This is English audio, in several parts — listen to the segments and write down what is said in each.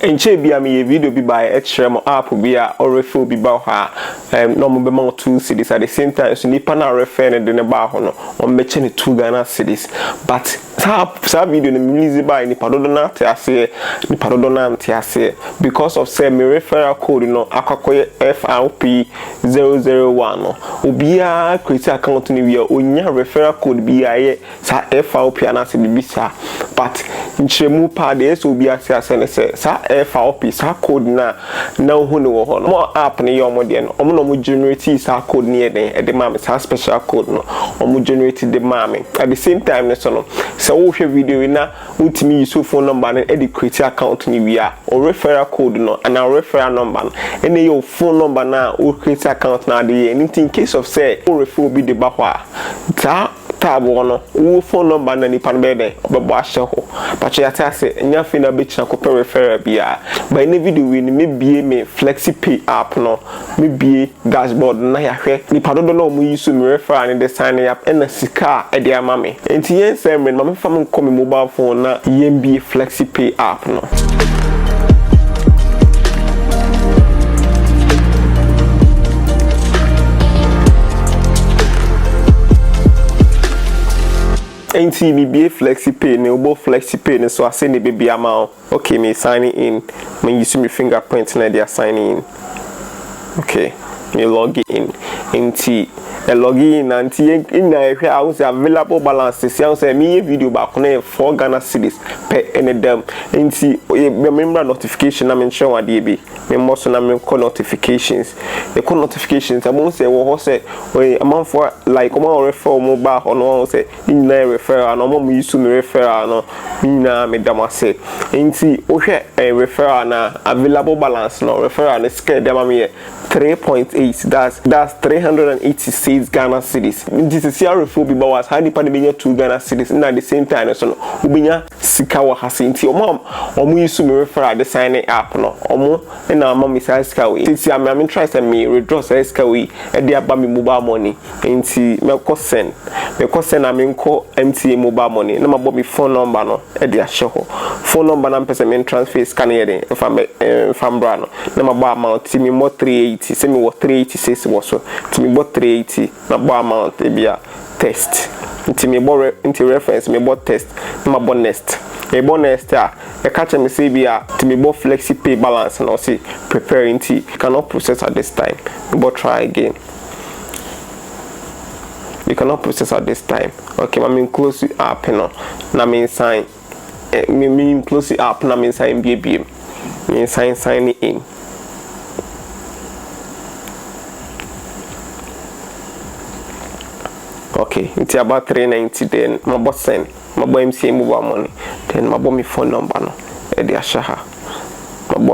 enche bia me video bi by extreme app bi a or refill bi ba ha no mo be ma 2 cedis at the same time so nipa na refer ne de ne ba ho no on be che ne 2 Ghana cedis but sa video ne release by nipa do na te ase nipa do na te ase because of say me referral code no akakoye FRP 001 no obi a create account ni wi onya referral code bi aye sa FRP anase bi sa but nchemu pa de so obi ase ne say sa FRP sa code na hu ne wo ho no mo app ne yo mo de no omo no mo generate sa code ne e de ma me sa special code no omo generate de ma me at the same time ne so no so wo hwe video na ultimi use phone number na e create account ni wi a o referral code no and our referral number ene your phone number na o create account na de anything in case of say o refer bi de ba ho a tab no wo phone number na ni pan bebe obebo ahye ho but ya ta say nya fi na be china ko per referral bia by na video we ni me bie me Flexipay app no me bie dashboard na ya hwe ni padodo no mo use me referral ni de sign up na sika e de ama me enti yen say me ma fam ko me mobile phone na yen bie Flexipay app no Enti me be Flexipay ne obo Flexipay ne so ase ne baby ama okay me signing in me use my fingerprint na they are signing in okay me log in enti log in anti in na ehwe a say available balance say me video back na 4 Ghana cedis per any dem enti remember notification na me show ade bi me must na me call notifications the call notifications I won't say wo say amount for like o refer mobile or no say in na referral no mo use me referral no na me dama say enti o hwe referral na available balance no referral na scale dem am here 3.8 that's 386 Ghana cedis. This is your referral bi was how the pan be 2 Ghana cedis and at the same time so no ubinya sika wa hasinti omo use me referral the sign app no omo na ma me say sika we ti am try say me redraw say sika we e dey aba me mobile money enti me ko send am nko MTA mobile money na ma bo me phone number no e dey ahye ho phone number na pese me transfer scan here den fam bra no na ma bo amount ti me mo 380 say me wo 386 wo so ti me bo 380 na bo amount e bia test nti me bo reference me bo test na ma bo next e bo next e catch me say bia ti me bo Flexipay balance na say preparing tea cannot process at this time but try again. You cannot process at this time. Okay, I mean close the app no na me sign me close the app na me sign BBM me sign in. Okay, it's about 390 then my boss send my boy MCA mobile money then my boy me phone number no e dey ashaha my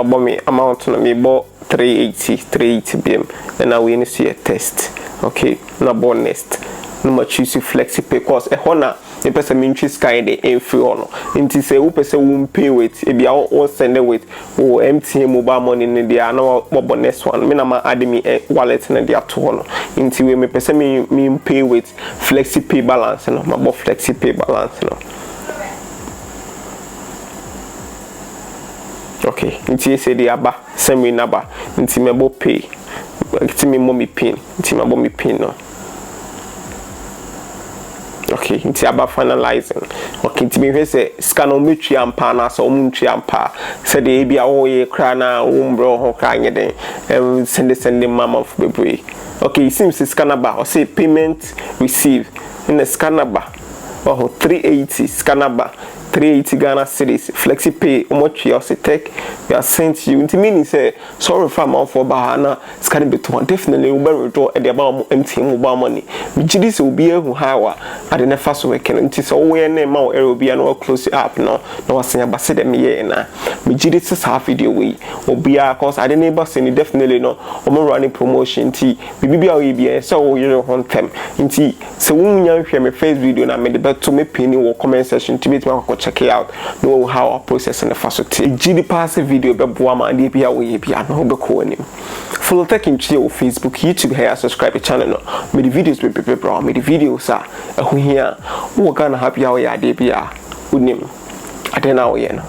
boy me amount no me bo 380 BM then I will see a test. Okay, na bonest no ma choose Flexipay cause e hona the person mean choose kind de free ono nti say wo person won pay with e bia wo send with wo MTN mobile money ne dia na wo bonest one me na ma add me wallet ne dia to ono nti we me person me pay with Flexipay balance no ma bo Flexipay balance no. Okay, nti say the aba send me number nti me bo pay nti me mommy pin nti me bo me pin no. Okay, nti aba finalizing. Okay, nti me say scan on metri ampa na so muntri ampa say the bia wo ye kra na wo mbro ho kra nye den send mama for bebre. Okay, it seems the scanner bar or say payment receive in the scanner bar. Oh, 380 scanner bar 380 Ghana cedis Flexipay omochi or say tech we are sent you into meaning say sorry for amount for bahana scanning bit one definitely will be redraw at the about MTN mobile money which this will be who hawa at the first weekend until so we name our area will be an close up no was saying about said me na which this is half video we will be cause I didn't ever say definitely no running promotion tea we be our so you know them into so when you hear my face video na me the to me pin in comment section to meet my check it out know how I process in the facility GD pass video be boama and be we be no be ko anim follow techintwi on Facebook YouTube here subscribe to channel no me the videos be bro me the videos a here wo gonna happy how ya dey bia unim adena wo ye no